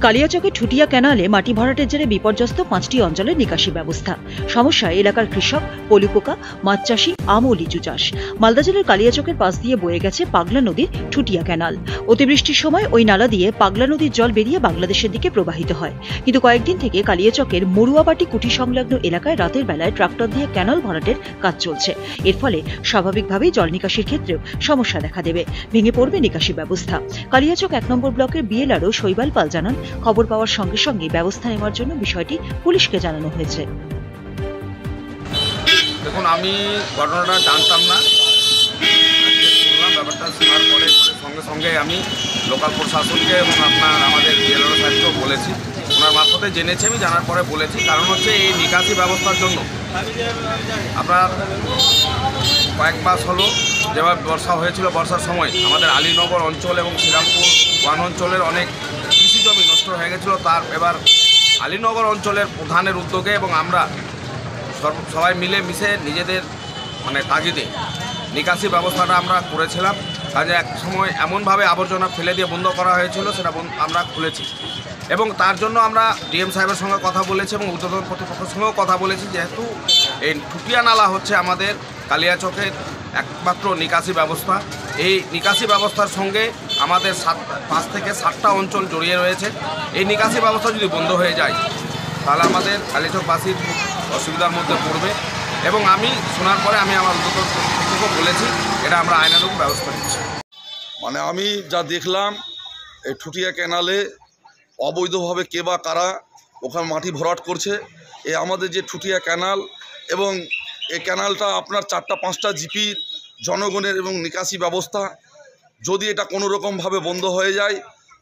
কালিয়াচকে ঠুটিয়া ক্যানালে মাটি ভরাটের জেরে বিপর্যস্ত 5টি অঞ্চলের নিকাশি ব্যবস্থা। সমস্যায় এলাকার কৃষক, পলুপোকা, মাছ চাষি, আম ও লিচু চাষ। মালদা জেলার কালিয়াচকের পাশ দিয়ে বয়ে গেছে পাগলা নদীর ঠুটিয়া ক্যানাল। অতিবৃষ্টির সময় ওই নালা দিয়ে পাগলা নদীর জল বেরিয়ে বাংলাদেশের দিকে প্রবাহিত হয়। কিন্তু কয়েকদিন থেকে কালিয়াচকের মরুয়াবাটি কুঠি সংলগ্ন এলাকায় রাতের বেলায় ট্রাক্টর দিয়ে ক্যানাল ভরাটের কাজ চলছে। এর ফলে স্বাভাবিকভাবেই জল নিকাশির ক্ষেত্রেও সমস্যা দেখা দেবে, ভেঙে পড়বে নিকাশি ব্যবস্থা। কালিয়াচক 1 নম্বর ব্লকের বিএলআরও শৈবাল পাল জানান, খবর পাওয়ার সঙ্গে সঙ্গে ব্যবস্থা নেওয়ার জন্য বিষয়টি পুলিশকে জানানো হয়েছে। দেখুন, আমি ঘটনাটা জানতাম না, আজকে শুনলাম। ব্যাপারটা শোনার পরে সঙ্গে সঙ্গে আমি লোকাল প্রশাসনকে এবং আমাদের বিএলআরও সাহেবকেও বলেছি। ওনার মারফতে জেনেছি, আমি জানার পরে বলেছি। কারণ হচ্ছে এই নিকাশি ব্যবস্থার জন্য আপনার কয়েক মাস হলো যেভাবে বর্ষা হয়েছিল, বর্ষার সময় আমাদের আলীনগর অঞ্চল এবং শ্রীরামপুর ওয়ান অঞ্চলের অনেক কৃষি জমি নষ্ট হয়ে গেছিলো। তার এবার আলীনগর অঞ্চলের প্রধানের উদ্যোগে এবং আমরা সবাই মিলে মিশে নিজেদের তাগিদে নিকাশি ব্যবস্থাটা আমরা করেছিলাম। কাজে এক সময় এমনভাবে আবর্জনা ফেলে দিয়ে বন্ধ করা হয়েছিল, সেটা আমরা খুলেছি। এবং তার জন্য আমরা ডিএম সাহেবের সঙ্গে কথা বলেছি এবং ঊর্ধ্বতন কর্তৃপক্ষের সঙ্গেও কথা বলেছি। যেহেতু এই ঠুটিয়া নালা হচ্ছে আমাদের কালিয়াচকের একমাত্র নিকাশি ব্যবস্থা, এই নিকাশি ব্যবস্থার সঙ্গে আমাদের 5 থেকে 7টা অঞ্চল জড়িয়ে রয়েছে। এই নিকাশি ব্যবস্থা যদি বন্ধ হয়ে যায় তাহলে আমাদের কালিয়াচকবাসীর অসুবিধার মধ্যে পড়বে। এবং আমি শোনার পরে আমি আমার ঊর্ধ্বতন কর্তৃপক্ষকে বলেছি, এটা আমরা আইনানুগ ব্যবস্থা নিচ্ছি। আমি যা দেখলাম, এই ঠুটিয়া ক্যানালে অবৈধভাবে কে বা কারা ওখানে মাটি ভরাট করছে। আমাদের যে ঠুটিয়া ক্যানাল এবং এই ক্যানালটা আপনার 4টা-5টা জিপির জনগণের এবং নিকাশি ব্যবস্থা, যদি এটা কোনো রকমভাবে বন্ধ হয়ে যায়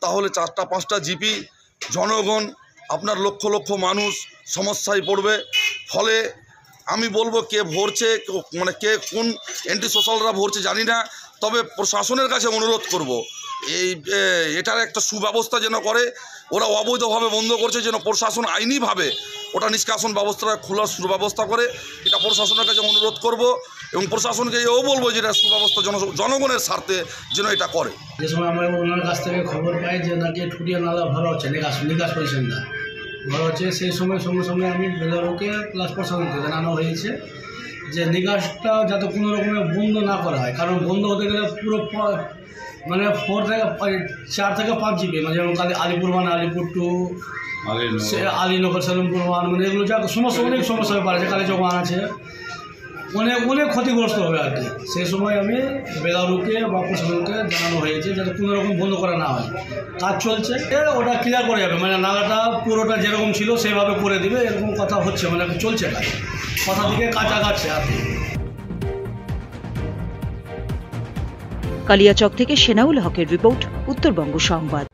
তাহলে 4টা-5টা জিপি জনগণ আপনার লক্ষ লক্ষ মানুষ সমস্যায় পড়বে। ফলে আমি বলবো, কে ভরছে কে কোন অ্যান্টি সোশ্যালরা ভরছে জানি না, তবে প্রশাসনের কাছে অনুরোধ করব এটার একটা সুব্যবস্থা যেন করে। ওরা অবৈধভাবে বন্ধ করছে, যেন প্রশাসন আইনিভাবে ওটা নিষ্কাশন ব্যবস্থাটা খোলার সুব্যবস্থা করে। এটা প্রশাসনের কাছে অনুরোধ করব এবং প্রশাসনকে এও বলবো যে এটা সুব্যবস্থা জনগণের স্বার্থে যেন এটা করে। যে সময় আমরা ওনার কাছ থেকে খবর পাই যে নাকি ঠুটিয়া নালা ভরা হচ্ছে, নিকাশ পজিশনটা ভরা হচ্ছে, সেই সময় সঙ্গে সঙ্গে আমি বিএলআরওকে প্লাস প্রশাসনকে জানানো হয়েছে যে নিকাশটা যাতে কোনো রকমের বন্ধ না করা হয়। কারণ বন্ধ হতে গেলে পুরো 4 থেকে 5 জিপি, যেমন আলিপুর 1, আলিপুর 2, আলীনগর, শ্রীরামপুর 1, এগুলো যা সমস্যা, অনেক সমস্যা হয়ে পারে। কালিয়াচক 1 আছে, অনেক ক্ষতিগ্রস্ত হবে আর কি। সেই সময় আমি বিএলআরওকে বা প্রশাসনকে জানানো হয়েছে যাতে কোনো রকম বন্ধ করা না হয়। কাজ চলছে, ওটা ক্লিয়ার করে যাবে, নালাটা পুরোটা যেরকম ছিল সেভাবে করে দিবে, এরকম কথা হচ্ছে, চলছে কাজ, কথা দিকে কাজ আগাচ্ছে আর কি। কালিয়াচক থেকে সেনাউল হকের রিপোর্ট, উত্তরবঙ্গ সংবাদ।